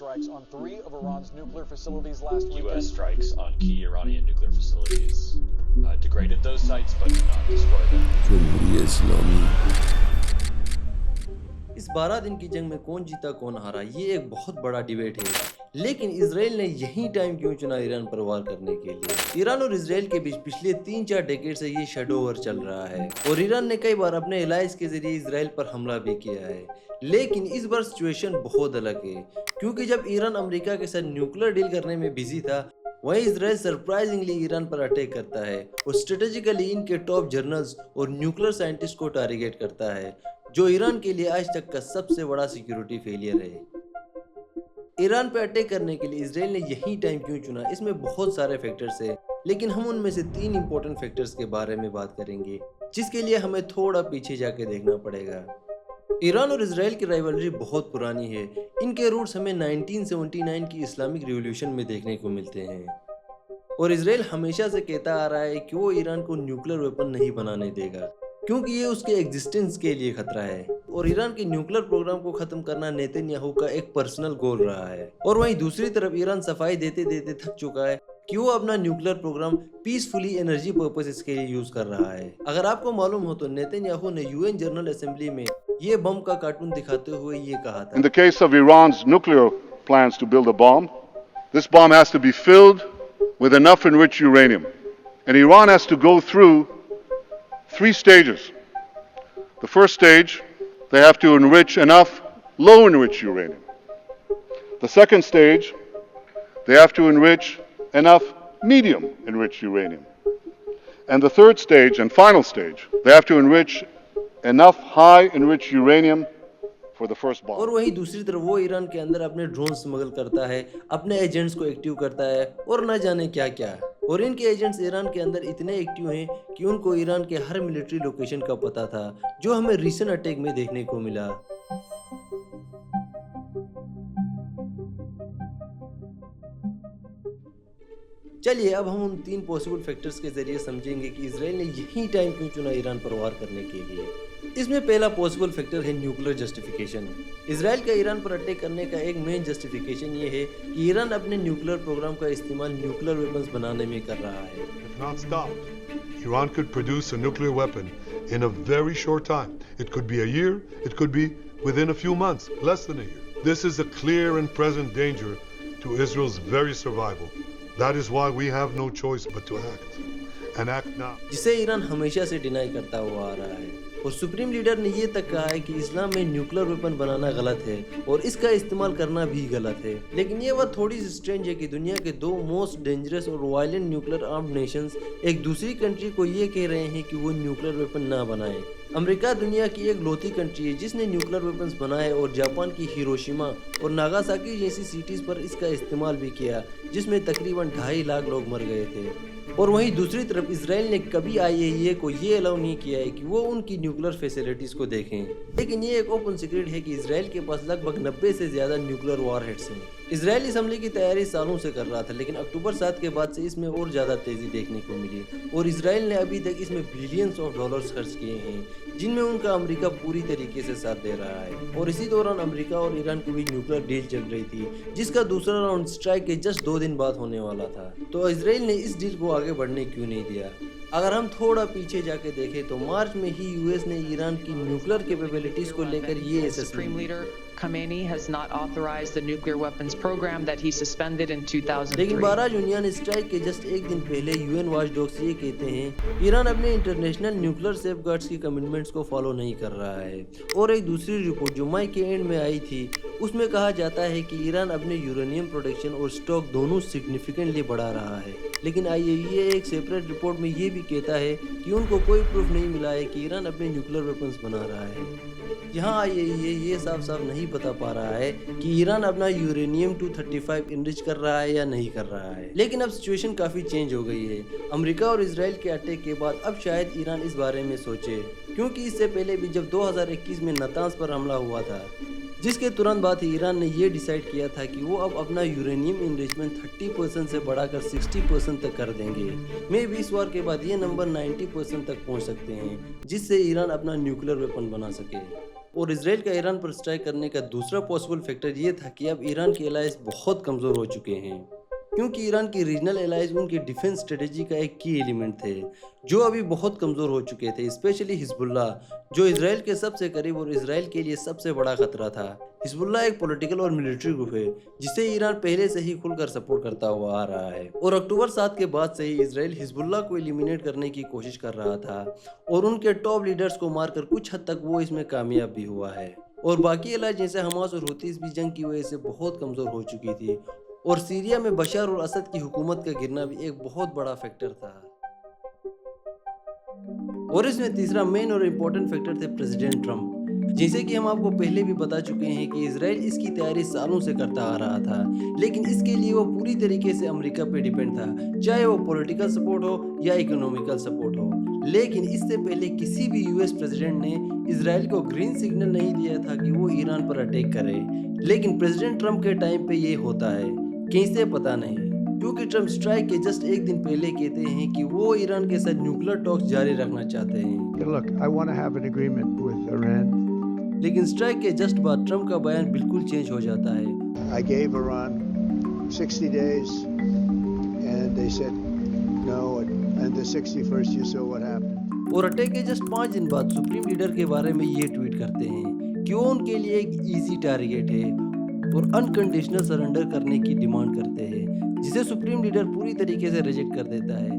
strikes on 3 of Iran's nuclear facilities last weekend. U.S. strikes on key Iranian nuclear facilities degraded those sites but did not destroy them. जमहूरियत इस्लामी इस 12 दिन की जंग में कौन जीता कौन हारा ये एक बहुत बड़ा डिबेट है, लेकिन इसराइल ने यही टाइम क्यों चुना ईरान पर वार करने के लिए। ईरान और इसराइल के बीच पिछले 3-4 डेकेड से ये शेडो वॉर चल रहा है और ईरान ने कई बार अपने एलाइज के जरिए इसराइल पर हमला भी किया है। लेकिन इस बार सिचुएशन बहुत अलग है, क्योंकि जब ईरान अमेरिका के साथ न्यूक्लियर डील करने में बिजी था, वहीं इसराइल सरप्राइजिंगली ईरान पर अटैक करता है और स्ट्रेटेजिकली इनके टॉप जर्नल्स और न्यूक्लियर साइंटिस्ट को टारगेट करता है, जो ईरान के लिए आज तक का सबसे बड़ा सिक्योरिटी फेलियर है। ईरान पर अटैक करने के लिए इसराइल ने यही टाइम क्यों चुना, इसमें बहुत सारे फैक्टर्स है, लेकिन हम उनमें से 3 इंपॉर्टेंट फैक्टर्स के बारे में बात करेंगे, जिसके लिए हमें थोड़ा पीछे जाके देखना पड़ेगा। ईरान और इसराइल की राइवलरी बहुत पुरानी है। इनके रूट्स हमें 1979 की इस्लामिक रिवॉल्यूशन में देखने को मिलते हैं और इसराइल हमेशा से कहता आ रहा है कि वो ईरान को न्यूक्लियर वेपन नहीं बनाने देगा, क्योंकि ये उसके एग्जिस्टेंस के लिए खतरा है और ईरान के न्यूक्लियर प्रोग्राम को खत्म करना नेतन्याहू का एक पर्सनल गोल रहा है। और वहीं दूसरी तरफ ईरान सफाई देते देते थक चुका है कि वो अपना nuclear programme peacefully energy purposes के लिए यूज कर रहा है। अगर आपको मालूम हो तो नेतन्याहू ने यूएन जनरल असेंबली में ये बम का कार्टून दिखाते हुए ये कहा था, In the case of Iran's nuclear plans to build a bomb, this bomb has to be filled with enough enriched uranium, and Iran has to go through 3 stages. The first stage, they have to enrich enough low enriched uranium. The second stage, they have to enrich enough medium enriched uranium. And the third stage and final stage, they have to enrich enough high enriched uranium for the first bomb. और वहीं दूसरी तरफ वो Iran के अंदर अपने drone smuggle करता है, अपने एजेंट्स को एक्टिव करता है और न जाने क्या क्या। और इनके एजेंट्स ईरान के अंदर इतने एक्टिव हैं कि उनको ईरान के हर मिलिट्री लोकेशन का पता था, जो हमें रिसेंट अटैक में देखने को मिला। चलिए अब हम उन 3 पॉसिबल फैक्टर्स के जरिए समझेंगे कि इसराइल ने यही टाइम क्यों चुना ईरान पर वार करने के लिए। इसमें पहला पॉसिबल फैक्टर है न्यूक्लियर जस्टिफिकेशन। इसराइल का ईरान पर अटैक करने का एक मेन जस्टिफिकेशन ये है कि ईरान अपने न्यूक्लियर प्रोग्राम का इस्तेमाल न्यूक्लियर वेपन्स बनाने में कर रहा है। If not stopped, Iran could produce a nuclear weapon in a very short time. It could be a year, it could be within a few months, less than a year. This is a clear and present danger to Israel's very survival. That is why we have no choice but to act, and act now. जिसे Iran हमेशा से deny करता हुआ आ रहा है और supreme leader ने ये तक कहा है कि इस्लाम में न्यूक्लियर वेपन बनाना गलत है और इसका इस्तेमाल करना भी गलत है। लेकिन ये बात थोड़ी सी स्ट्रेंज है कि दुनिया के 2 मोस्ट डेंजरस और वायलेंट न्यूक्लियर आर्म्ड नेशंस एक दूसरी कंट्री को ये कह रहे हैं कि वो न्यूक्लियर वेपन ना बनाए। अमेरिका दुनिया की एक लौती कंट्री है जिसने न्यूक्लियर वेपन्स बनाए और जापान की हिरोशिमा और नागासाकी जैसी सिटीज पर इसका इस्तेमाल भी किया, जिसमें तकरीबन 2.5 लाख लोग मर गए थे। और वहीं दूसरी तरफ इसराइल ने कभी IAEA को ये अलाउ नहीं किया है कि वो उनकी न्यूक्लियर फैसिलिटीज को देखें। लेकिन ये एक ओपन सीक्रेट है कि इसराइल के पास लगभग 90 से ज्यादा न्यूक्लियर वॉरहेड्स हैं। इसराइल इस हमले की तैयारी सालों से कर रहा था, लेकिन अक्टूबर 7 के बाद से इसमें और ज्यादा तेजी देखने को मिली और इसराइल ने अभी तक इसमें बिलियंस ऑफ डॉलर्स खर्च किए हैं, जिनमें उनका अमेरिका पूरी तरीके से साथ दे रहा है। और इसी दौरान अमेरिका और ईरान के बीच न्यूक्लियर डील चल रही थी, जिसका दूसरा राउंड स्ट्राइक के जस्ट 2 दिन बाद होने वाला था। तो इसराइल ने इस डील को आगे बढ़ने क्यों नहीं दिया? अगर हम थोड़ा पीछे जाके देखें तो मार्च में ही यूएस ने ईरान की न्यूक्लियर कैपेबिलिटीज को लेकर ये Supreme Leader Khamenei has not authorized the nuclear weapons program that he suspended in 2003. लेकिन 12 जून स्ट्राइक के जस्ट 1 दिन पहले यूएन वॉचडॉग्स ये कहते हैं ईरान अपने इंटरनेशनल न्यूक्लियर सेफगार्ड्स की कमिटमेंट्स को फॉलो नहीं कर रहा है। और एक दूसरी रिपोर्ट जो मई के एंड में आई थी, उसमें कहा जाता है कि ईरान अपने यूरेनियम प्रोडक्शन और स्टॉक दोनों सिग्निफिकेंटली बढ़ा रहा है। लेकिन IAEA एक सेपरेट रिपोर्ट में ये भी कहता है कि उनको कोई प्रूफ नहीं मिला है कि ईरान अपने न्यूक्लियर वेपन्स बना रहा है। यहाँ IAEA ये साफ साफ नहीं बता पा रहा है कि ईरान अपना यूरेनियम 235 इनरिच कर रहा है या नहीं कर रहा है। लेकिन अब सिचुएशन काफ़ी चेंज हो गई है। अमेरिका और इसराइल के अटैक के बाद अब शायद ईरान इस बारे में सोचे, क्योंकि इससे पहले भी जब 2021 में नातांज पर हमला हुआ था, जिसके तुरंत बाद ही ईरान ने ये डिसाइड किया था कि वो अब अपना यूरेनियम इनरिचमेंट 30% से बढ़ाकर 60% तक कर देंगे। मे भी इस वार के बाद ये नंबर 90% तक पहुंच सकते हैं, जिससे ईरान अपना न्यूक्लियर वेपन बना सके। और इसराइल का ईरान पर स्ट्राइक करने का दूसरा पॉसिबल फैक्टर ये था कि अब ईरान के एलाइज बहुत कमज़ोर हो चुके हैं, क्योंकि ईरान के रीजनल एलाइज उनके डिफेंस स्ट्रेटेजी का एक की एलिमेंट थे जो अभी बहुत कमज़ोर हो चुके थे, स्पेशली हिजबुल्लाह जो इसराइल के सबसे करीब और इसराइल के लिए सबसे बड़ा खतरा था। हिजबुल्लाह एक पॉलिटिकल और मिलिट्री ग्रुप है जिसे ईरान पहले से ही खुलकर सपोर्ट करता हुआ आ रहा है और अक्टूबर 7 के बाद से ही इसराइल हिजबुल्लाह को एलिमिनेट करने की कोशिश कर रहा था और उनके टॉप लीडर्स को मारकर कुछ हद तक वो इसमें कामयाब भी हुआ है। और बाकी एलाइज जैसे हमास और हुतीस भी जंग की वजह से बहुत कमज़ोर हो चुकी थी और सीरिया में बशर और असद की हुकूमत का गिरना भी एक बहुत बड़ा फैक्टर था। और इसमें तीसरा मेन और इम्पोर्टेंट फैक्टर थे प्रेसिडेंट ट्रम्प। जैसे कि हम आपको पहले भी बता चुके हैं कि इसराइल इसकी तैयारी सालों से करता आ रहा था, लेकिन इसके लिए वो पूरी तरीके से अमेरिका पे डिपेंड था, चाहे वो पॉलिटिकल सपोर्ट हो या इकोनॉमिकल सपोर्ट हो। लेकिन इससे पहले किसी भी यूएस प्रेसिडेंट ने इसराइल को ग्रीन सिग्नल नहीं दिया था कि वो ईरान पर अटैक करे, लेकिन प्रेसिडेंट ट्रम्प के टाइम पे ये होता है। कैसे पता नहीं, क्योंकि ट्रम्प स्ट्राइक के जस्ट एक दिन पहले कहते हैं कि वो ईरान के साथ न्यूक्लियर टॉक्स जारी रखना चाहते हैं। Look, I want to have an agreement with Iran. लेकिन स्ट्राइक के जस्ट बाद ट्रम्प का बयान बिल्कुल चेंज हो जाता है। I gave Iran 60 days and they said no, and the 61st you saw what happened. और अटैक के जस्ट 5 दिन बाद सुप्रीम लीडर के बारे में ये ट्वीट करते हैं कि वो उनके लिए एक इजी टारगेट है और अनकंडीशनल सरेंडर करने की डिमांड करते हैं, जिसे सुप्रीम लीडर पूरी तरीके से रिजेक्ट कर देता है।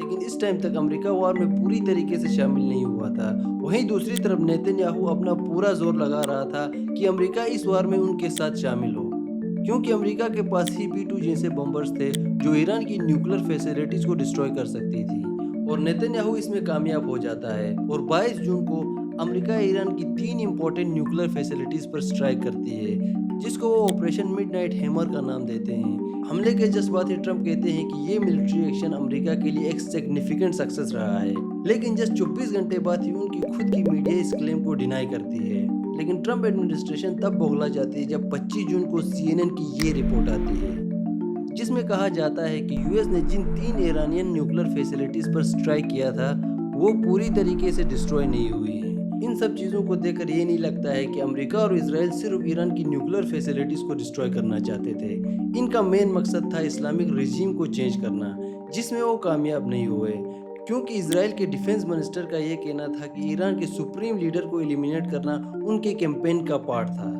लेकिन इस टाइम तक अमेरिका वार में पूरी तरीके से शामिल नहीं हुआ था। वहीं दूसरी तरफ नेतन्याहू अपना पूरा जोर लगा रहा था कि अमेरिका इस वार में उनके साथ शामिल हो, क्योंकि अमेरिका के पास ही B-2 जैसे बम्बर्स थे जो ईरान की न्यूक्लियर फैसिलिटीज को डिस्ट्रॉय कर सकती थी। और नेतन्याहू इसमें कामयाब हो जाता है और 22 जून को अमेरिका ईरान की 3 इंपॉर्टेंट न्यूक्लियर फैसिलिटीज पर स्ट्राइक करती है, जिसको वो ऑपरेशन मिडनाइट हैमर का नाम देते हैं। हमले के जस्ट बाद ही ट्रम्प कहते हैं कि ये मिलिट्री एक्शन अमेरिका के लिए एक सिग्निफिकेंट सक्सेस रहा है, लेकिन जस्ट 24 घंटे बाद ही उनकी खुद की मीडिया इस क्लेम को डिनाई करती है। लेकिन ट्रम्प एडमिनिस्ट्रेशन तब बौखला जाती है जब 25 जून को CNN की ये रिपोर्ट आती है, जिसमें कहा जाता है कि यूएस ने जिन 3 ईरानियन न्यूक्लियर फैसिलिटीज पर स्ट्राइक किया था वो पूरी तरीके से डिस्ट्रॉय नहीं हुई है। इन सब चीज़ों को देखकर ये नहीं लगता है कि अमेरिका और इजराइल सिर्फ ईरान की न्यूक्लियर फैसिलिटीज को डिस्ट्रॉय करना चाहते थे। इनका मेन मकसद था इस्लामिक रिजीम को चेंज करना, जिसमें वो कामयाब नहीं हुए, क्योंकि इजराइल के डिफेंस मिनिस्टर का ये कहना था कि ईरान के सुप्रीम लीडर को एलिमिनेट करना उनके कैंपेन का पार्ट था।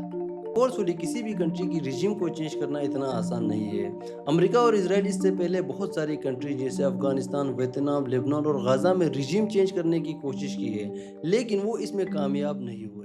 फोर्सफुली किसी भी कंट्री की रिजीम को चेंज करना इतना आसान नहीं है। अमेरिका और इजराइल इससे पहले बहुत सारी कंट्री जैसे अफगानिस्तान, वियतनाम, लेबनान और गाजा में रिजीम चेंज करने की कोशिश की है, लेकिन वो इसमें कामयाब नहीं हुए।